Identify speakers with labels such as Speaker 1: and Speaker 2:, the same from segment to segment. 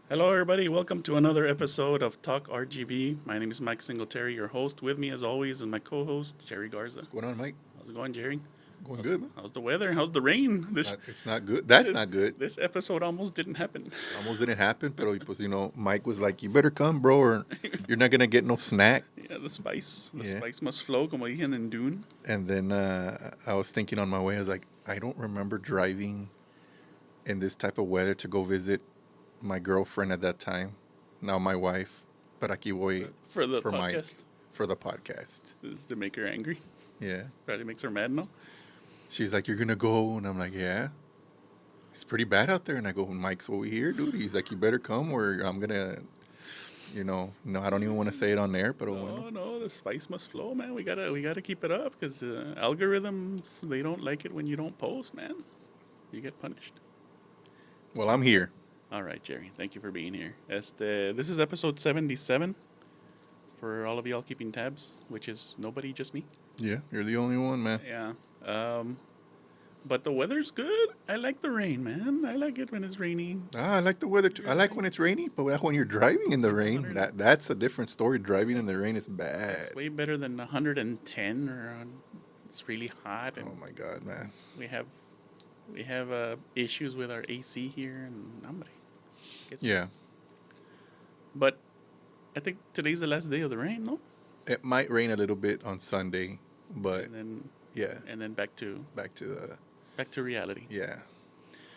Speaker 1: Hello, everybody. Welcome to another episode of Talk RGV. My name is Mike Singletary, your host. With me, as always, is my co-host Jerry Garza.
Speaker 2: What's going on, Mike?
Speaker 1: How's it going, Jerry?
Speaker 2: Going good, man.
Speaker 1: How's the weather? How's the rain?
Speaker 2: It's not good. That's
Speaker 1: this,
Speaker 2: not good.
Speaker 1: This episode almost didn't happen.
Speaker 2: Almost didn't happen, but Mike was like, "You better come, bro, or you're not gonna get no snack."
Speaker 1: Yeah, the spice must flow, como dicen en Dune.
Speaker 2: And then I was thinking on my way, I was like, I don't remember driving in this type of weather to go visit my girlfriend at that time. Now my wife, but aquí voy
Speaker 1: For the
Speaker 2: for
Speaker 1: podcast.
Speaker 2: for the podcast.
Speaker 1: This is to make her angry.
Speaker 2: Yeah,
Speaker 1: Probably makes her mad, no?
Speaker 2: she's like, "You're gonna go," and I'm like, "Yeah." It's pretty bad out there, and I go, "Mike's over here, dude." He's like, "You better come, or I'm gonna." No, I don't even want to say it on there, but
Speaker 1: No, the spice must flow, man. We gotta keep it up because algorithms, they don't like it when you don't post, man. You get punished.
Speaker 2: well, I'm here.
Speaker 1: All right, Jerry. Thank you for being here. This is episode 77 for all of y'all keeping tabs, which is nobody, just me.
Speaker 2: Yeah, you're the only one, man.
Speaker 1: Yeah. But the weather's good. I like the rain, man. I like it when it's rainy.
Speaker 2: I like the weather too. I like when it's rainy, but when you're driving in the rain, that's a different story. Driving in the rain is bad.
Speaker 1: It's way better than 110 or it's really hot. And
Speaker 2: Oh my god, man.
Speaker 1: we have issues with our AC here, and hombre.
Speaker 2: Yeah,
Speaker 1: But I think today's the last day of the rain, no?
Speaker 2: it might rain a little bit on Sunday, but
Speaker 1: And
Speaker 2: yeah,
Speaker 1: then back to
Speaker 2: back to
Speaker 1: reality.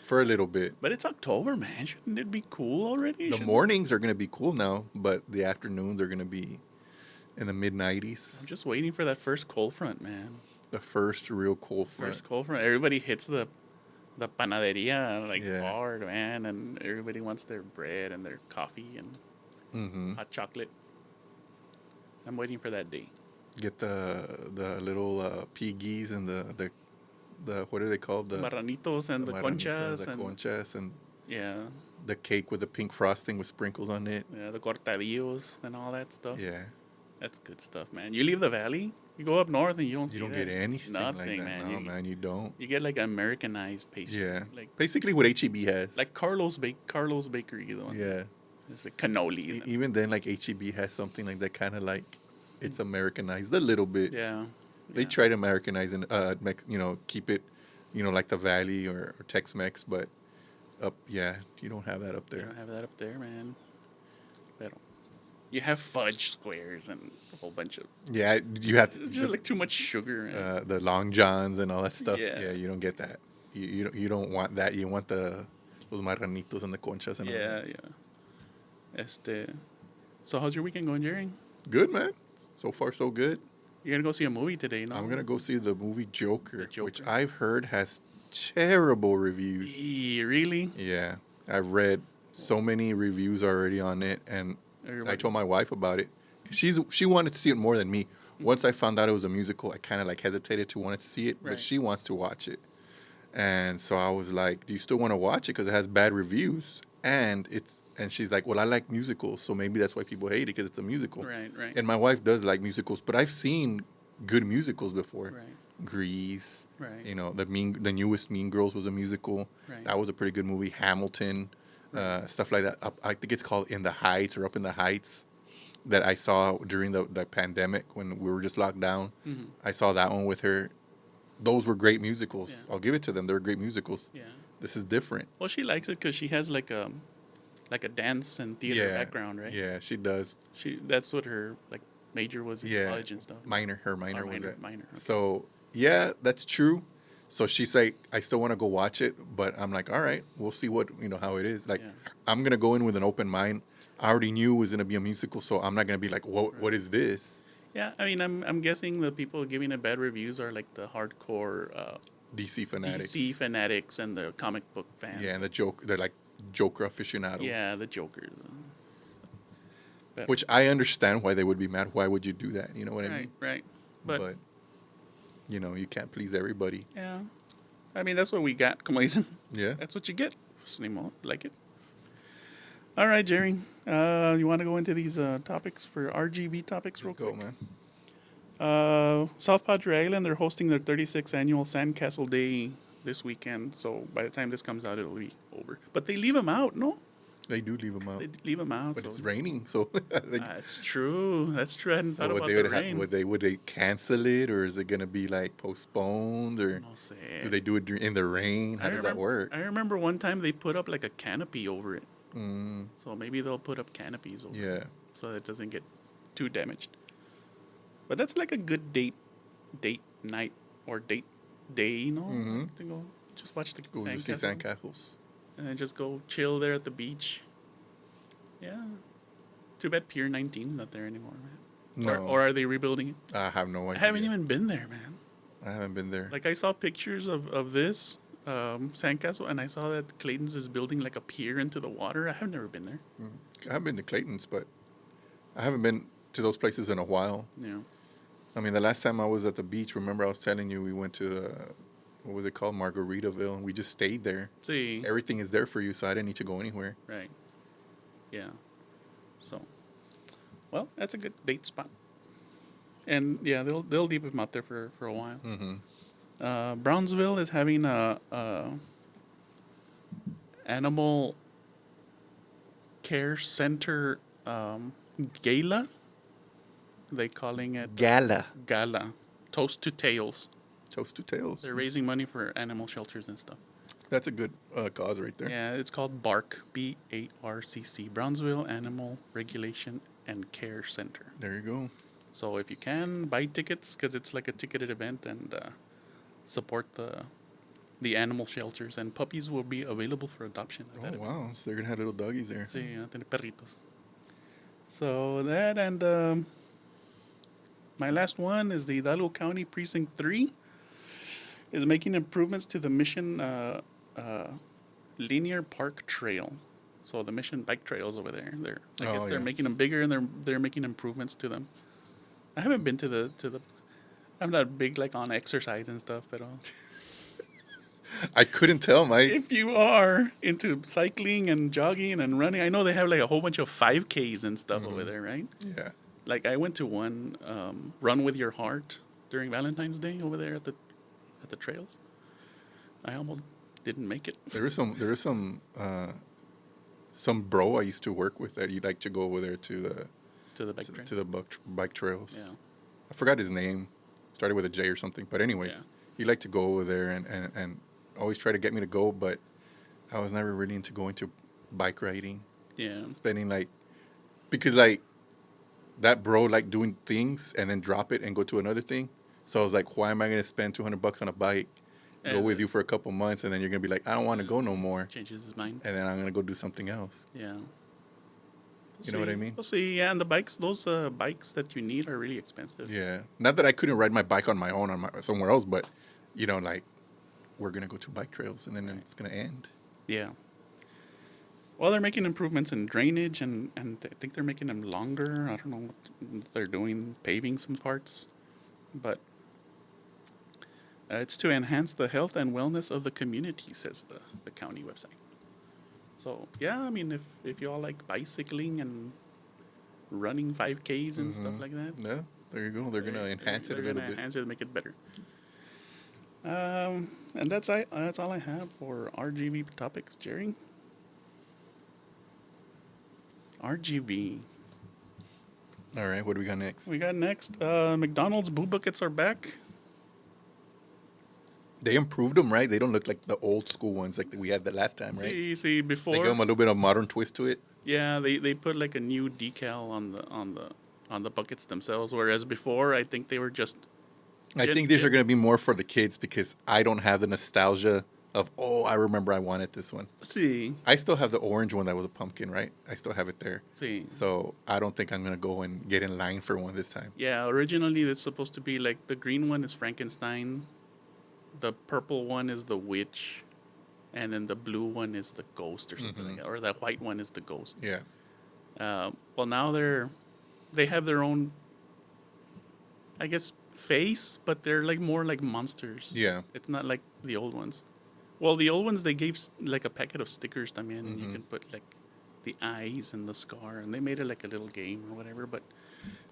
Speaker 2: for a little bit.
Speaker 1: But it's October, man. Shouldn't it be cool already?
Speaker 2: The mornings are gonna be cool now, but the afternoons are gonna be in the mid 90s.
Speaker 1: I'm just waiting for that first cold front, man.
Speaker 2: The first real cold front.
Speaker 1: First cold front. Everybody hits the panaderia
Speaker 2: Yeah.
Speaker 1: hard, man, and everybody wants their bread and their coffee and
Speaker 2: Mm-hmm.
Speaker 1: hot chocolate. I'm waiting for that day.
Speaker 2: Get the little piggies and the what are they called? The
Speaker 1: Marranitos and the
Speaker 2: marranitas,
Speaker 1: conchas
Speaker 2: the
Speaker 1: and
Speaker 2: conchas, and
Speaker 1: yeah,
Speaker 2: the cake with the pink frosting with sprinkles on it.
Speaker 1: the cortadillos and all that stuff.
Speaker 2: Yeah,
Speaker 1: That's good stuff, man. You leave the valley, you go up north, and you don't see
Speaker 2: you don't
Speaker 1: that.
Speaker 2: get anything
Speaker 1: Nothing,
Speaker 2: like that.
Speaker 1: man.
Speaker 2: No, man, you don't.
Speaker 1: You get like Americanized pastry.
Speaker 2: Yeah,
Speaker 1: Like
Speaker 2: basically what HEB has.
Speaker 1: Carlos Bakery, the one.
Speaker 2: Yeah,
Speaker 1: It's like cannolis. and-
Speaker 2: even then, like HEB has something like that, kind of like it's Americanized a little bit.
Speaker 1: yeah.
Speaker 2: They try to Americanize and keep it, like the Valley or Tex-Mex, but you don't have that up
Speaker 1: You
Speaker 2: there.
Speaker 1: don't have that up there, man. Pero you have fudge squares and a whole bunch of.
Speaker 2: Yeah, you have
Speaker 1: It's just like too much sugar. And,
Speaker 2: the Long Johns and all that stuff.
Speaker 1: Yeah.
Speaker 2: Yeah, you don't get that. You don't want that. You want those marranitos and the conchas and all
Speaker 1: yeah,
Speaker 2: that.
Speaker 1: yeah. So how's your weekend going, Jerry?
Speaker 2: Good, man. So far, so good.
Speaker 1: You're gonna go see a movie today, no?
Speaker 2: I'm gonna go see the movie Joker,
Speaker 1: The Joker.
Speaker 2: which I've heard has terrible reviews.
Speaker 1: Really?
Speaker 2: Yeah, I've read so many reviews already on it, and I
Speaker 1: Everybody-
Speaker 2: told my wife about it. She wanted to see it more than me. Once I found out it was a musical, I kind of like hesitated to want to see it,
Speaker 1: Right.
Speaker 2: but she wants to watch it, and so I was like, "Do you still want to watch it? Because it has bad reviews." And she's like, "Well, I like musicals, so maybe that's why people hate it because it's a musical."
Speaker 1: Right.
Speaker 2: And my wife does like musicals, but I've seen good musicals before.
Speaker 1: Right.
Speaker 2: Grease.
Speaker 1: Right.
Speaker 2: The newest Mean Girls was a musical.
Speaker 1: Right.
Speaker 2: That was a pretty good movie. Hamilton, stuff like that. I think it's called In the Heights or Up in the Heights, that I saw during the pandemic when we were just locked down.
Speaker 1: Mhm.
Speaker 2: I saw that one with her. Those were great musicals.
Speaker 1: Yeah.
Speaker 2: I'll give it to them. They were great musicals.
Speaker 1: Yeah.
Speaker 2: This is different.
Speaker 1: Well, she likes it because she has like a dance and theater background, right?
Speaker 2: Yeah, she does.
Speaker 1: That's what her major was in
Speaker 2: Yeah.
Speaker 1: college and stuff.
Speaker 2: Her minor was it.
Speaker 1: Minor. Okay.
Speaker 2: So yeah, that's true. So she's like, I still want to go watch it, but I'm like, all right, we'll see how it is. Like,
Speaker 1: Yeah.
Speaker 2: I'm gonna go in with an open mind. I already knew it was gonna be a musical, so I'm not gonna be like, what is this?
Speaker 1: Yeah, I mean, I'm guessing the people giving it bad reviews are like the hardcore
Speaker 2: DC fanatics.
Speaker 1: DC fanatics and the comic book fans.
Speaker 2: Yeah, and they're like Joker aficionados.
Speaker 1: Yeah, the Jokers. But-
Speaker 2: Which I understand why they would be mad. Why would you do that? You know what I
Speaker 1: right,
Speaker 2: mean?
Speaker 1: right.
Speaker 2: But you can't please everybody.
Speaker 1: Yeah, I mean that's what we got. Como dicen.
Speaker 2: Yeah.
Speaker 1: That's what you get. Pues, ni modo, like it. All right, Jerry. You want to go into these topics for RGV topics real
Speaker 2: Let's go,
Speaker 1: quick?
Speaker 2: man.
Speaker 1: South Padre Island, they're hosting their 36th annual Sandcastle Day this weekend. So by the time this comes out, it'll be over. But they leave them out, no?
Speaker 2: They do leave them out.
Speaker 1: They leave them out.
Speaker 2: But
Speaker 1: so
Speaker 2: it's raining, so
Speaker 1: that's true. That's true. I hadn't thought about
Speaker 2: would
Speaker 1: the rain.
Speaker 2: would they cancel it, or is it gonna be like postponed, or
Speaker 1: No sé.
Speaker 2: do they do it in the rain? How does that work?
Speaker 1: I remember one time they put up like a canopy over it.
Speaker 2: Mm,
Speaker 1: So maybe they'll put up canopies over it
Speaker 2: yeah,
Speaker 1: so that it doesn't get too damaged. But that's like a good date night or date day, you know?
Speaker 2: Mhm.
Speaker 1: To go just watch the
Speaker 2: go just see
Speaker 1: sandcastle
Speaker 2: sandcastles.
Speaker 1: and then just go chill there at the beach. Yeah. Too bad Pier 19 is not there anymore, man.
Speaker 2: No,
Speaker 1: Or are they rebuilding it?
Speaker 2: I have no
Speaker 1: I
Speaker 2: idea.
Speaker 1: haven't even been there, man.
Speaker 2: I haven't been there.
Speaker 1: Like I saw pictures of this sandcastle, and I saw that Clayton's is building like a pier into the water. I have never been there.
Speaker 2: I have been to Clayton's, but I haven't been to those places in a while.
Speaker 1: Yeah.
Speaker 2: I mean, the last time I was at the beach, remember I was telling you we went to what was it called, Margaritaville, and we just stayed there.
Speaker 1: See.
Speaker 2: Everything is there for you, so I didn't need to go anywhere.
Speaker 1: Right. Yeah. So, well, that's a good date spot. And yeah, they'll leave him out there for a while.
Speaker 2: Mm-hmm.
Speaker 1: Brownsville is having a animal care center gala. They calling it
Speaker 2: Gala.
Speaker 1: Toast to Tails.
Speaker 2: Toast to tails.
Speaker 1: They're raising money for animal shelters and stuff.
Speaker 2: That's a good cause right there.
Speaker 1: Yeah, it's called BARC, BARCC, Brownsville Animal Regulation and Care Center.
Speaker 2: There you go.
Speaker 1: So if you can, buy tickets because it's like a ticketed event and support the animal shelters. And puppies will be available for adoption. at that
Speaker 2: Oh,
Speaker 1: event.
Speaker 2: wow. So they're going to have little doggies there.
Speaker 1: Sí, tiene perritos. So that and my last one is the Hidalgo County Precinct 3 is making improvements to the Mission Linear Park Trail. So the Mission bike trails over there. I guess they're making them bigger and they're making improvements to them. I haven't been to the I'm not big like on exercise and stuff, but
Speaker 2: I couldn't tell, Mike.
Speaker 1: if you are into cycling and jogging and running, I know they have like a whole bunch of 5Ks and stuff over there, right?
Speaker 2: Yeah.
Speaker 1: Like I went to one Run with Your Heart during Valentine's Day over there at the trails. I almost didn't make it.
Speaker 2: There is some bro I used to work with that he'd like to go over there to
Speaker 1: To the bike trail.
Speaker 2: the bike trails.
Speaker 1: Yeah.
Speaker 2: I forgot his name. Started with a J or something. But anyways,
Speaker 1: Yeah.
Speaker 2: he liked to go over there and always try to get me to go, but I was never really into going to bike riding.
Speaker 1: Yeah.
Speaker 2: Spending because that bro liked doing things and then drop it and go to another thing. So I was like, why am I going to spend $200 on a bike, go
Speaker 1: And
Speaker 2: with you for a couple months, and then you're going to be like, I don't want to go no more.
Speaker 1: Changes his mind.
Speaker 2: And then I'm going to go do something else.
Speaker 1: Yeah.
Speaker 2: You know what I mean?
Speaker 1: We'll see. Yeah, and the bikes, those bikes that you need are really expensive.
Speaker 2: Yeah. Not that I couldn't ride my bike on my own somewhere else, but, we're going to go to bike trails and then it's going to end.
Speaker 1: Yeah. Well, they're making improvements in drainage and I think they're making them longer. I don't know what they're doing, paving some parts. But it's to enhance the health and wellness of the community, says the county website. So, yeah, I mean, if you all like bicycling and running 5Ks and stuff like that.
Speaker 2: Yeah, there you go. They're going to enhance it a little bit.
Speaker 1: They're going to enhance it and make it better. And that's all I have for RGV topics, Jerry. RGV.
Speaker 2: All right, what do we got next?
Speaker 1: We got next, McDonald's Boo Buckets are back.
Speaker 2: They improved them, right? They don't look like the old school ones like we had the last time, right?
Speaker 1: See, before
Speaker 2: They give them a little bit of modern twist to it.
Speaker 1: yeah, they put like a new decal on the buckets themselves, whereas before I think they were just.
Speaker 2: I think these are going to be more for the kids because I don't have the nostalgia of, I remember I wanted this one.
Speaker 1: See,
Speaker 2: I still have the orange one that was a pumpkin, right? I still have it there.
Speaker 1: see.
Speaker 2: So I don't think I'm going to go and get in line for one this time.
Speaker 1: Yeah, originally it's supposed to be like the green one is Frankenstein, the purple one is the witch, and then the blue one is the ghost or something like that, or the white one is the ghost.
Speaker 2: Yeah.
Speaker 1: Well, now they have their own, I guess, face, but they're like more like monsters.
Speaker 2: Yeah.
Speaker 1: It's not like the old ones. Well, the old ones, they gave like a packet of stickers to me, and you can put like the eyes and the scar, and they made it like a little game or whatever. But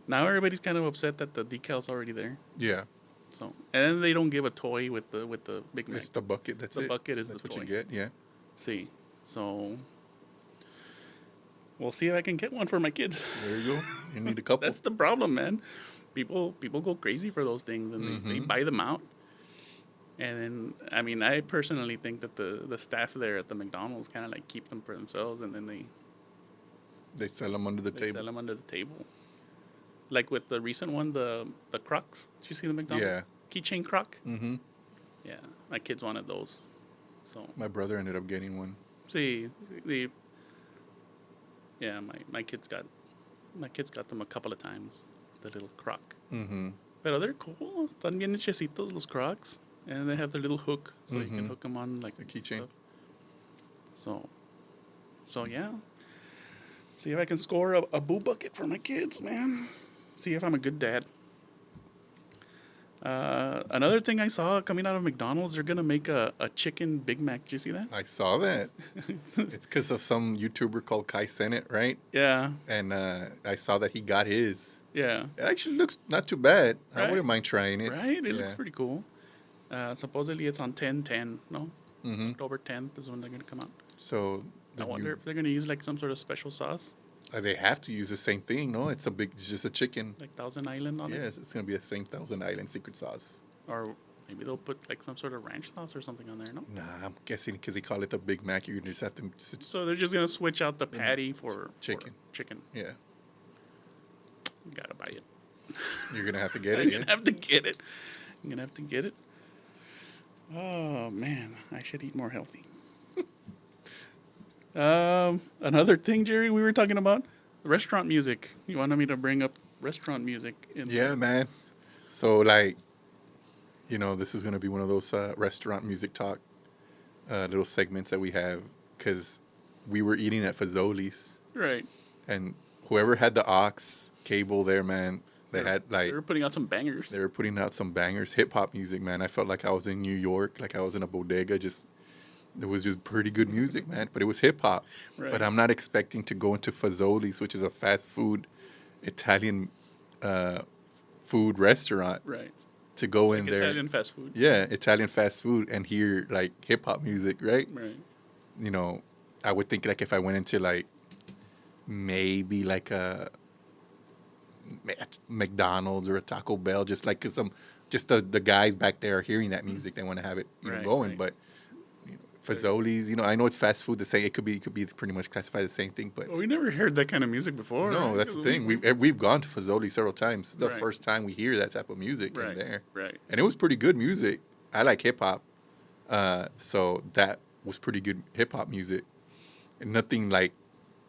Speaker 1: now everybody's kind of upset that the decal's already there.
Speaker 2: Yeah.
Speaker 1: So, and then they don't give a toy with the Big Mac.
Speaker 2: It's the bucket. That's
Speaker 1: The
Speaker 2: it.
Speaker 1: bucket is
Speaker 2: That's
Speaker 1: the
Speaker 2: what
Speaker 1: toy.
Speaker 2: you get. Yeah.
Speaker 1: See, so We'll see if I can get one for my kids.
Speaker 2: There you go. You need a couple.
Speaker 1: That's the problem, man. People go crazy for those things, and they buy them out. And then, I mean, I personally think that the staff there at the McDonald's kind of like keep them for themselves, and then
Speaker 2: They sell them under the
Speaker 1: they
Speaker 2: table.
Speaker 1: sell them under the table. Like with the recent one, the Crocs. Did you see the McDonald's?
Speaker 2: Yeah.
Speaker 1: Keychain Croc?
Speaker 2: Mm-hmm.
Speaker 1: Yeah. My kids wanted those. So,
Speaker 2: My brother ended up getting one.
Speaker 1: yeah, my kids got them a couple of times. The little Croc.
Speaker 2: Mm-hmm.
Speaker 1: Pero they're cool. Están bien hechecitos, los Crocs. And they have their little hook, so you can hook them on like
Speaker 2: the keychain.
Speaker 1: So yeah. See if I can score a boo bucket for my kids, man. See if I'm a good dad. Another thing I saw coming out of McDonald's, they're gonna make a chicken Big Mac. Did you see that?
Speaker 2: I saw that. It's because of some YouTuber called Kai Sennett, right?
Speaker 1: Yeah.
Speaker 2: And I saw that he got his.
Speaker 1: Yeah.
Speaker 2: It actually looks not too bad.
Speaker 1: Right?
Speaker 2: I wouldn't mind trying it.
Speaker 1: Right? It looks pretty cool. Supposedly it's on 10/10, no?
Speaker 2: Mm-hmm.
Speaker 1: October 10th is when they're gonna come out.
Speaker 2: So
Speaker 1: I wonder if they're gonna use like some sort of special sauce,
Speaker 2: they have to use the same thing, no? It's just a chicken.
Speaker 1: like Thousand Island on it.
Speaker 2: Yes, it's gonna be the same Thousand Island secret sauce.
Speaker 1: Or maybe they'll put like some sort of ranch sauce or something on there, no?
Speaker 2: Nah, I'm guessing because they call it the Big Mac, you just have to.
Speaker 1: So they're just gonna switch out the patty for
Speaker 2: chicken.
Speaker 1: Chicken.
Speaker 2: Yeah,
Speaker 1: You gotta buy it.
Speaker 2: you're gonna have to get
Speaker 1: I'm
Speaker 2: it.
Speaker 1: gonna
Speaker 2: Yeah?
Speaker 1: have to get it. I'm gonna have to get it. Oh man, I should eat more healthy. Another thing, Jerry, we were talking about restaurant music. You wanted me to bring up restaurant music.
Speaker 2: Yeah, man. So like, this is gonna be one of those restaurant music talk little segments that we have because we were eating at Fazoli's,
Speaker 1: Right.
Speaker 2: and whoever had the aux cable there, man, they had like
Speaker 1: They were putting out some bangers.
Speaker 2: they were putting out some bangers, hip hop music, man. I felt like I was in New York, like I was in a bodega. It was just pretty good music, man. But it was hip hop.
Speaker 1: Right.
Speaker 2: But I'm not expecting to go into Fazoli's, which is a fast food Italian food restaurant,
Speaker 1: Right.
Speaker 2: to go in
Speaker 1: Like
Speaker 2: there.
Speaker 1: Italian fast food.
Speaker 2: Yeah, Italian fast food and hear like hip hop music, right?
Speaker 1: Right.
Speaker 2: I would think like if I went into like maybe like a McDonald's or a Taco Bell, just like because the guys back there are hearing that music, they want to have it
Speaker 1: Right,
Speaker 2: going.
Speaker 1: right.
Speaker 2: But Fazoli's, I know it's fast food. The same, it could be pretty much classified the same thing. But
Speaker 1: Well, we never heard that kind of music before.
Speaker 2: no,
Speaker 1: right?
Speaker 2: that's the thing. We've gone to Fazoli several times. It's the
Speaker 1: Right.
Speaker 2: first time we hear that type of music
Speaker 1: Right.
Speaker 2: in there.
Speaker 1: Right.
Speaker 2: And it was pretty good music. I like hip hop. So that was pretty good hip hop music. And nothing like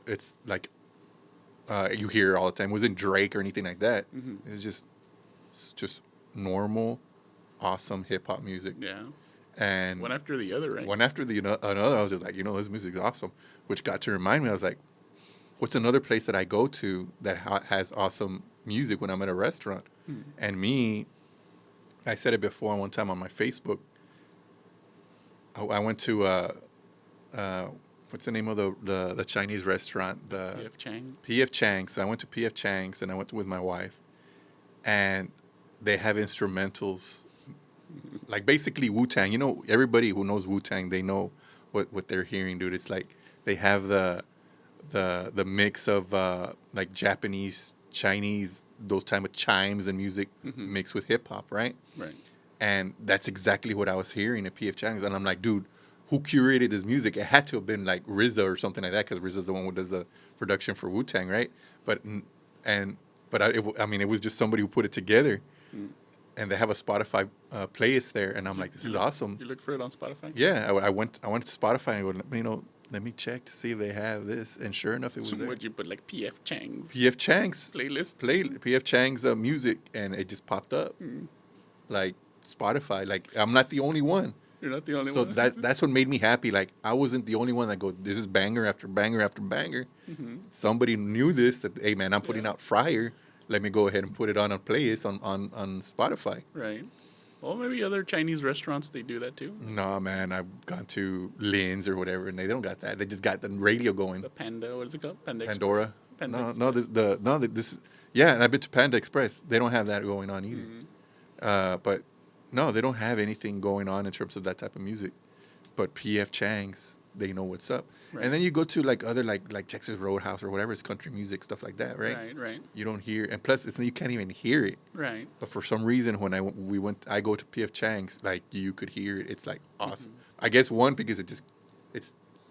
Speaker 2: it's like you hear all the time. It wasn't Drake or anything like that.
Speaker 1: Mm-hmm.
Speaker 2: It's just normal, awesome hip hop music.
Speaker 1: Yeah.
Speaker 2: And
Speaker 1: One after the other, right?
Speaker 2: one after the another, I was just like, this music's awesome. Which got to remind me, I was like, what's another place that I go to that has awesome music when I'm at a restaurant? And I said it before one time on my Facebook. I went to what's the name of the Chinese restaurant? The
Speaker 1: P.F. Chang.
Speaker 2: P.F. Chang's. So I went to P.F. Chang's and I went with my wife, and they have instrumentals, like basically Wu-Tang. Everybody who knows Wu-Tang, they know what they're hearing, dude. It's like they have the mix of like Japanese, Chinese, those type of chimes and music mixed with hip hop, right?
Speaker 1: Right.
Speaker 2: And that's exactly what I was hearing at P.F. Chang's. And I'm like, dude, who curated this music? It had to have been like RZA or something like that, because RZA's the one who does the production for Wu-Tang, right? But it was just somebody who put it together. And they have a Spotify playlist there, and I'm like, this is awesome.
Speaker 1: You looked for it on Spotify?
Speaker 2: Yeah, I went to Spotify and go, let me check to see if they have this, and sure enough, it was
Speaker 1: So
Speaker 2: there.
Speaker 1: would you put like P.F. Chang's
Speaker 2: P.F. Chang's
Speaker 1: playlist?
Speaker 2: P.F. Chang's music, and it just popped up, like Spotify. Like I'm not the only one.
Speaker 1: You're not the only
Speaker 2: So
Speaker 1: one.
Speaker 2: that's what made me happy. Like I wasn't the only one that go, this is banger after banger after banger. Somebody knew this, that hey man, I'm putting out Fryer. Let me go ahead and put it on a playlist on Spotify.
Speaker 1: Right. Well, maybe other Chinese restaurants, they do that too.
Speaker 2: No man, I've gone to Lynn's or whatever, and they don't got that. They just got the radio going.
Speaker 1: The Panda, what is it called? Panda
Speaker 2: Pandora.
Speaker 1: Panda
Speaker 2: This yeah, and I've been to Panda Express. They don't have that going on either. But no, they don't have anything going on in terms of that type of music. But PF Chang's, they know what's up.
Speaker 1: Right.
Speaker 2: And then you go to like other like Texas Roadhouse or whatever, it's country music, stuff like that, right?
Speaker 1: Right.
Speaker 2: You don't hear, and plus you can't even hear it.
Speaker 1: Right.
Speaker 2: But for some reason, when I go to PF Chang's, like you could hear it. It's like awesome. I guess one because it's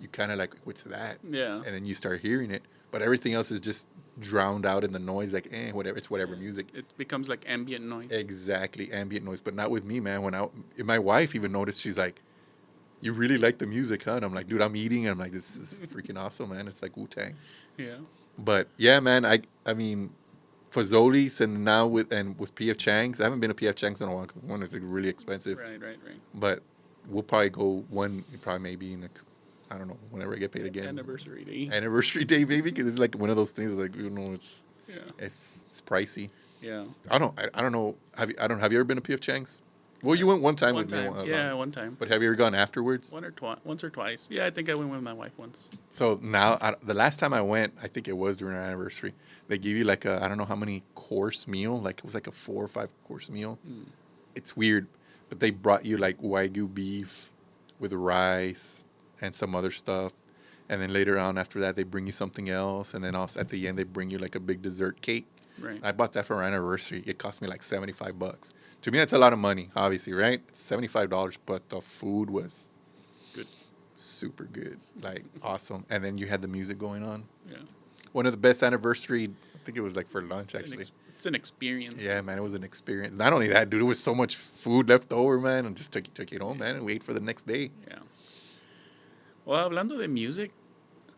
Speaker 2: you kind of like, what's that?
Speaker 1: Yeah.
Speaker 2: And then you start hearing it, but everything else is just drowned out in the noise. Like whatever, it's whatever music.
Speaker 1: It becomes like ambient noise.
Speaker 2: Exactly, ambient noise, but not with me, man. My wife even noticed, she's like, "You really like the music, huh?" And I'm like, "Dude, I'm eating." And I'm like, "This is freaking awesome, man." It's like Wu-Tang.
Speaker 1: Yeah.
Speaker 2: But yeah, man, I mean, for Zoli's and now with PF Chang's, I haven't been to PF Chang's in a while. 'Cause one is like really expensive.
Speaker 1: Right.
Speaker 2: But we'll probably go probably maybe in I don't know, whenever I get paid again.
Speaker 1: Anniversary day.
Speaker 2: Anniversary day, baby, because it's like one of those things like, it's pricey.
Speaker 1: Yeah.
Speaker 2: I don't know. Have you ever been to PF Chang's? Well, you went one time with me.
Speaker 1: One time.
Speaker 2: But have you ever gone afterwards?
Speaker 1: Once or twice. Yeah, I think I went with my wife once.
Speaker 2: So now, the last time I went, I think it was during our anniversary. They give you like I don't know how many course meal. Like it was like a 4 or 5 course meal. It's weird, but they brought you like Wagyu beef with rice and some other stuff. And then later on after that, they bring you something else. And then also at the end, they bring you like a big dessert cake.
Speaker 1: Right.
Speaker 2: I bought that for our anniversary. It cost me like $75. To me, that's a lot of money, obviously, right? It's $75, but the food was
Speaker 1: good,
Speaker 2: super good, like awesome. And then you had the music going on.
Speaker 1: Yeah.
Speaker 2: One of the best anniversary. I think it was like for lunch, actually.
Speaker 1: It's an experience.
Speaker 2: Yeah, man, it was an experience. Not only that, dude, there was so much food left over, man, and just took it home, man, and wait for the next day.
Speaker 1: Yeah. Well, hablando de music,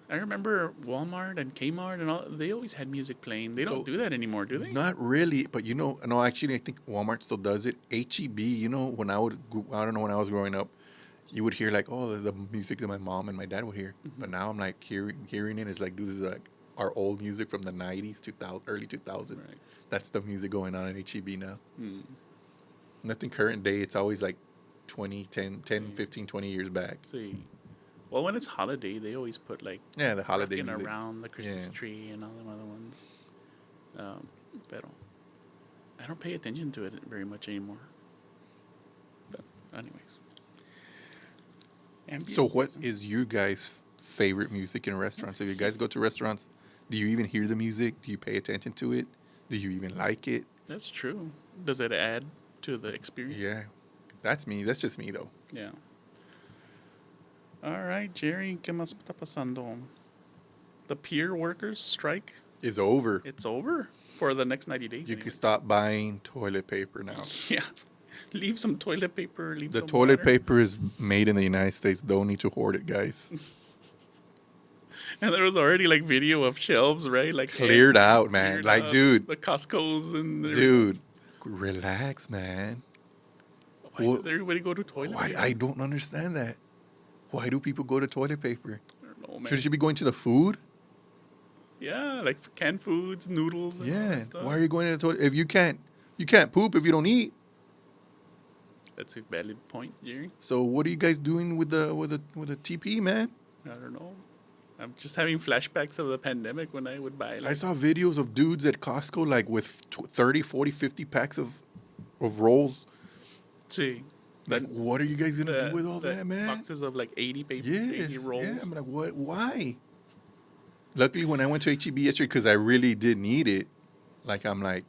Speaker 1: I remember Walmart and Kmart and all, they always had music playing. They don't do that anymore, do they?
Speaker 2: Not really, but no, actually, I think Walmart still does it. HEB, when I was growing up, you would hear like, oh, the music that my mom and my dad would hear. Mm-hmm. But now I'm like hearing it, it's like, dude, this is like our old music from the 90s, 2000, early 2000s. Right. That's the music going on in HEB now. Nothing current day. It's always like 10, 15, 20 years back.
Speaker 1: See. Well, when it's holiday, they always put like
Speaker 2: the holiday music
Speaker 1: around the Christmas tree and all them other ones. But I don't pay attention to it very much anymore. But anyways.
Speaker 2: So what is you guys' favorite music in restaurants? If you guys go to restaurants, do you even hear the music? Do you pay attention to it? Do you even like it?
Speaker 1: That's true. Does it add to the experience?
Speaker 2: Yeah. That's me. That's just me, though.
Speaker 1: Yeah. All right, Jerry, ¿qué más está pasando? The pier workers strike
Speaker 2: is over.
Speaker 1: It's over for the next 90 days.
Speaker 2: You can stop buying toilet paper now.
Speaker 1: Yeah. Leave some toilet paper.
Speaker 2: The toilet paper is made in the United States. Don't need to hoard it, guys.
Speaker 1: And there was already like video of shelves, right? Like
Speaker 2: cleared out, man. Like, dude.
Speaker 1: The Costco's and
Speaker 2: dude, relax, man.
Speaker 1: Why does everybody go to toilet paper?
Speaker 2: I don't understand that. Why do people go to toilet paper?
Speaker 1: I don't know, man.
Speaker 2: Should you be going to the food?
Speaker 1: Yeah, like canned foods, noodles. And all that stuff.
Speaker 2: Why are you going to the toilet? If you can't poop if you don't eat.
Speaker 1: That's a valid point, Jerry.
Speaker 2: So what are you guys doing with the TP, man?
Speaker 1: I don't know. I'm just having flashbacks of the pandemic when I would buy.
Speaker 2: I saw videos of dudes at Costco like with 30, 40, 50 packs of rolls.
Speaker 1: See.
Speaker 2: Like, what are you guys going to do with all that, man?
Speaker 1: Boxes of like 80 paper, 80 rolls.
Speaker 2: Yeah, I'm like, what? Why? Luckily, when I went to HEB yesterday, because I really did need it, like, I'm like,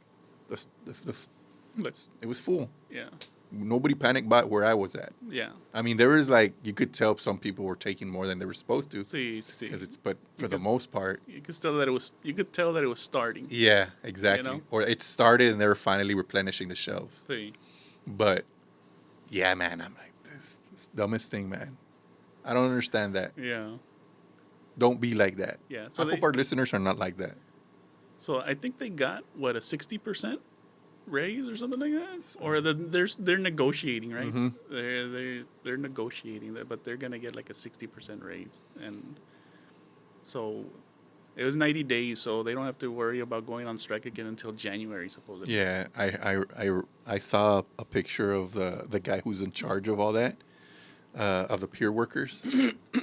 Speaker 2: it was full.
Speaker 1: Yeah.
Speaker 2: Nobody panicked bought where I was at.
Speaker 1: Yeah.
Speaker 2: I mean, there was like, you could tell some people were taking more than they were supposed to.
Speaker 1: See.
Speaker 2: But for the most part.
Speaker 1: You could tell that it was starting.
Speaker 2: Yeah, exactly. You know? Or it started and they were finally replenishing the shelves.
Speaker 1: See.
Speaker 2: But, yeah, man, I'm like, this dumbest thing, man. I don't understand that.
Speaker 1: Yeah.
Speaker 2: Don't be like that.
Speaker 1: Yeah.
Speaker 2: So I hope our listeners are not like that.
Speaker 1: So I think they got, a 60% raise or something like that? Or they're negotiating, right? Mm-hmm. They're negotiating that, but they're going to get like a 60% raise. And so it was 90 days, so they don't have to worry about going on strike again until January, supposedly.
Speaker 2: Yeah, I saw a picture of the guy who's in charge of all that, of the pier workers,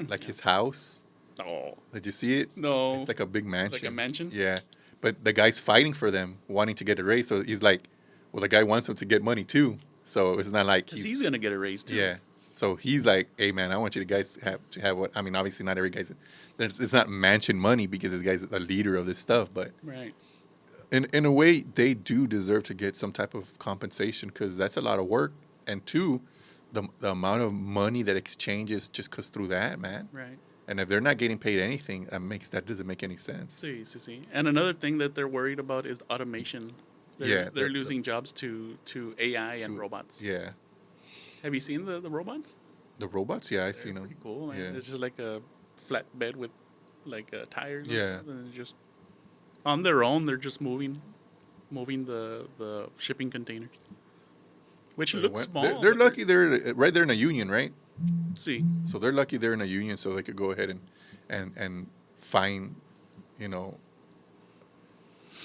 Speaker 2: like his house.
Speaker 1: Oh.
Speaker 2: Did you see it?
Speaker 1: No.
Speaker 2: It's like a big mansion.
Speaker 1: It's like a mansion?
Speaker 2: Yeah. But the guy's fighting for them, wanting to get a raise. So he's like, well, the guy wants him to get money too. So it's not like
Speaker 1: he's going to get a raise too.
Speaker 2: Yeah. So he's like, "Hey man, I want you guys to have what I mean. Obviously, not every guy's. It's not mansion money because this guy's a leader of this stuff, but
Speaker 1: Right.
Speaker 2: in a way, they do deserve to get some type of compensation because that's a lot of work. And two, the amount of money that exchanges just goes through that, man.
Speaker 1: Right.
Speaker 2: And if they're not getting paid anything, that doesn't make any sense.
Speaker 1: See. And another thing that they're worried about is automation. They're losing jobs to AI and robots.
Speaker 2: Yeah.
Speaker 1: Have you seen the robots?
Speaker 2: The robots? Yeah, I seen them.
Speaker 1: Pretty cool, man.
Speaker 2: Yeah.
Speaker 1: It's just like a flat bed with like tires.
Speaker 2: Yeah.
Speaker 1: And they're just on their own. They're just moving the shipping containers, which looks small.
Speaker 2: They're lucky they're right there in a union, right?
Speaker 1: See.
Speaker 2: So they're lucky they're in a union, so they could go ahead and find,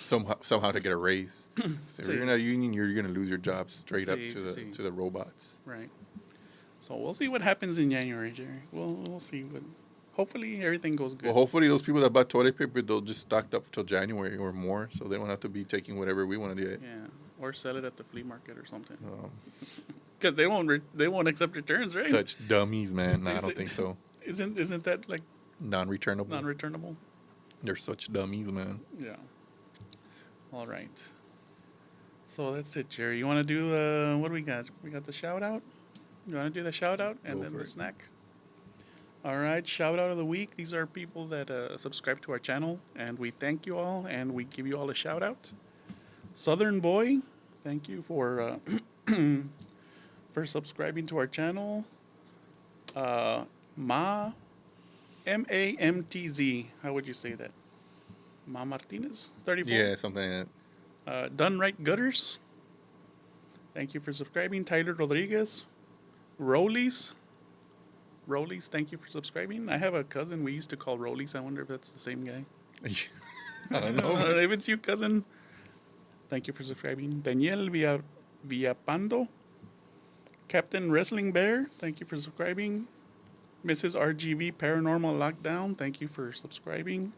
Speaker 2: somehow to get a raise. So if you're in a union, you're gonna lose your job straight up to the robots.
Speaker 1: Right. So we'll see what happens in January, Jerry. We'll see. But hopefully everything goes good.
Speaker 2: Well, hopefully those people that bought toilet paper, they'll just stocked up till January or more, so they don't have to be taking whatever we want to do.
Speaker 1: Yeah, or sell it at the flea market or something. Because they won't accept returns, right?
Speaker 2: Such dummies, man. No, I don't think so.
Speaker 1: Isn't that like
Speaker 2: non-returnable?
Speaker 1: Non-returnable.
Speaker 2: They're such dummies, man.
Speaker 1: Yeah. All right. So that's it, Jerry. You want to do what do we got? We got the shout out. You want to do the shout out and then the snack? All right, shout out of the week. These are people that subscribe to our channel, and we thank you all, and we give you all a shout out. Southern Boy, thank you for for subscribing to our channel. MAMTZ, how would you say that? Ma Martinez, 34.
Speaker 2: Yeah, something like that.
Speaker 1: Done Right Gutters, thank you for subscribing. Tyler Rodriguez, Rollies, thank you for subscribing. I have a cousin we used to call Rollies. I wonder if that's the same guy.
Speaker 2: I don't know.
Speaker 1: If it's you, cousin, thank you for subscribing. Daniel Villapando, Captain Wrestling Bear, thank you for subscribing. Mrs. RGV Paranormal Lockdown, thank you for subscribing.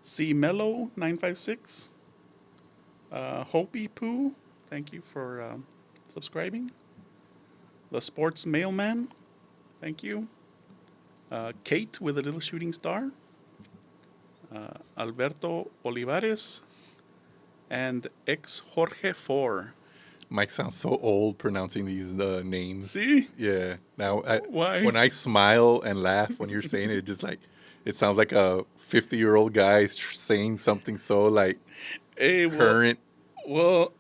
Speaker 1: C Mellow 956, Hopi Poo, thank you for subscribing. The Sports Mailman, thank you. Kate with a little shooting star. Alberto Olivares. And ex Jorge 4.
Speaker 2: Mike sounds so old pronouncing these names.
Speaker 1: See?
Speaker 2: Yeah. Now,
Speaker 1: Why?
Speaker 2: When I smile and laugh when you're saying it, just like it sounds like a 50-year-old guy saying something so like current.
Speaker 1: Well,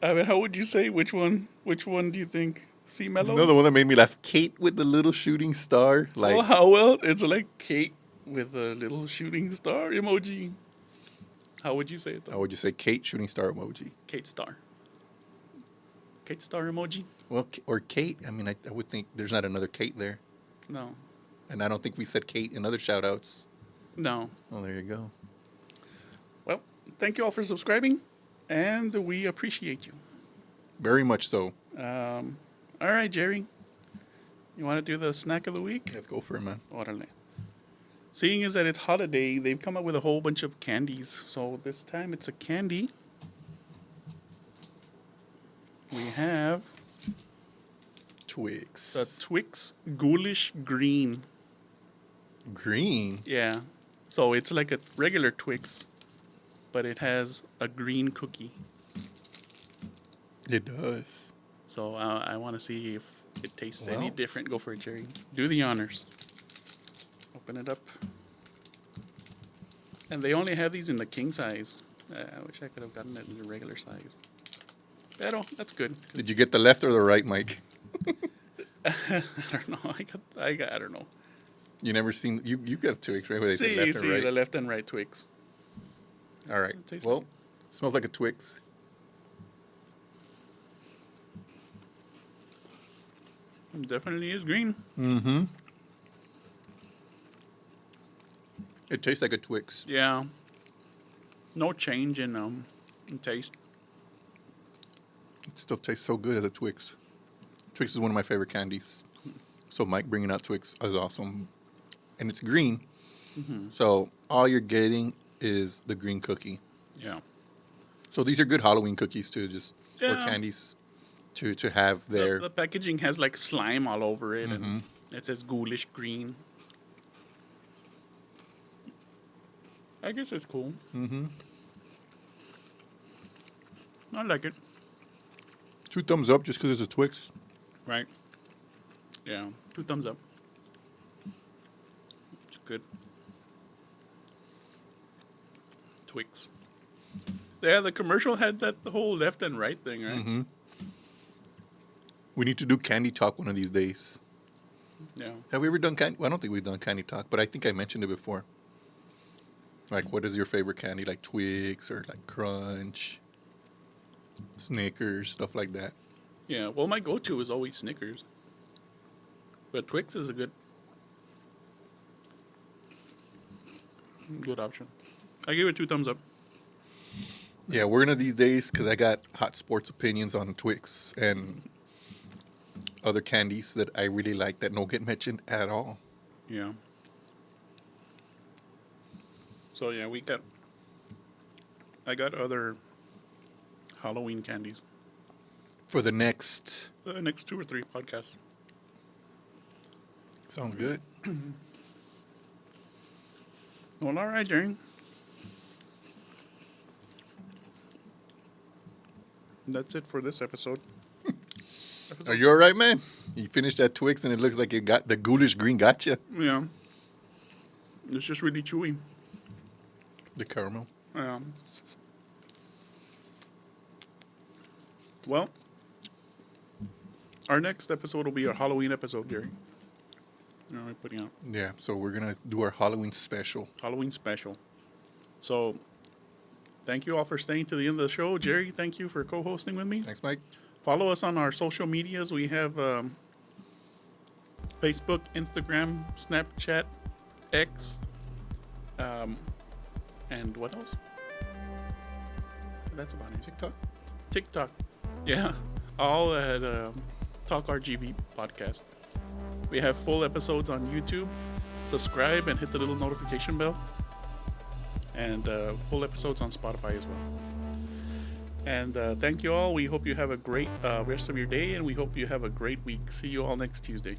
Speaker 1: I mean, how would you say which one? Which one do you think? C Mellow?
Speaker 2: No, the one that made me laugh. Kate with the little shooting star. Like,
Speaker 1: it's like Kate with a little shooting star emoji. How would you say it though?
Speaker 2: how would you say Kate shooting star emoji?
Speaker 1: Kate star. Kate star emoji?
Speaker 2: Well, or Kate. I mean, I would think there's not another Kate there.
Speaker 1: No.
Speaker 2: And I don't think we said Kate in other shout-outs.
Speaker 1: No.
Speaker 2: Oh, there you go.
Speaker 1: Well, thank you all for subscribing, and we appreciate you.
Speaker 2: Very much so.
Speaker 1: All right, Jerry. You want to do the snack of the week?
Speaker 2: Let's go for it, man.
Speaker 1: Órale. Seeing as that it's holiday, they've come up with a whole bunch of candies. So this time it's a candy. We have
Speaker 2: Twix.
Speaker 1: the Twix Goulish Green.
Speaker 2: Green?
Speaker 1: Yeah. So it's like a regular Twix, but it has a green cookie.
Speaker 2: It does.
Speaker 1: So I want to see if it tastes any different. Go for it, Jerry. Do the honors. Open it up. And they only have these in the king size. I wish I could have gotten it in the regular size. Pero that's good.
Speaker 2: Did you get the left or the right, Mike?
Speaker 1: I don't know. I don't know.
Speaker 2: You never seen you got Twix, right? Where they say left and right.
Speaker 1: The left and right Twix.
Speaker 2: All right. Well, smells like a Twix.
Speaker 1: It definitely is green.
Speaker 2: Mm-hmm. It tastes like a Twix.
Speaker 1: Yeah. No change in taste.
Speaker 2: It still tastes so good as a Twix. Twix is one of my favorite candies. So Mike bringing out Twix is awesome. And it's green. Mm-hmm. So all you're getting is the green cookie.
Speaker 1: Yeah.
Speaker 2: So these are good Halloween cookies too, or candies. to have their.
Speaker 1: The packaging has like slime all over it, and it says Goulish green. I guess it's cool. I like it.
Speaker 2: 2 thumbs up just because it's a Twix.
Speaker 1: Right. Yeah. 2 thumbs up. It's good. Twix. Yeah, the commercial had the whole left and right thing, right?
Speaker 2: We need to do candy talk one of these days.
Speaker 1: Yeah.
Speaker 2: Have we ever done candy? Well, I don't think we've done candy talk, but I think I mentioned it before. Like, what is your favorite candy? Like Twix or like Crunch, Snickers, stuff like that.
Speaker 1: Yeah. Well, my go-to is always Snickers. But Twix is a good option. I give it 2 thumbs up.
Speaker 2: Yeah, we're gonna these days because I got hot sports opinions on Twix and other candies that I really like that don't get mentioned at all.
Speaker 1: Yeah. So yeah, I got other Halloween candies
Speaker 2: For the next.
Speaker 1: the next 2 or 3 podcasts.
Speaker 2: Sounds good.
Speaker 1: Well, all right, Jerry. That's it for this episode.
Speaker 2: Are you all right, man? You finished that Twix and it looks like it got the Goulish green gotcha.
Speaker 1: Yeah. It's just really chewy.
Speaker 2: The caramel.
Speaker 1: Well, our next episode will be our Halloween episode, Gary. You know, we're putting out
Speaker 2: Yeah, so we're gonna do our Halloween special.
Speaker 1: Halloween special. So, thank you all for staying to the end of the show. Jerry, thank you for co-hosting with me.
Speaker 2: Thanks, Mike.
Speaker 1: Follow us on our social medias. We have Facebook, Instagram, Snapchat, X, and what else? That's about it. TikTok. Yeah. All at Talk RGV Podcast. We have full episodes on YouTube. Subscribe and hit the little notification bell. And full episodes on Spotify as well. And thank you all. We hope you have a great rest of your day, and we hope you have a great week. See you all next Tuesday.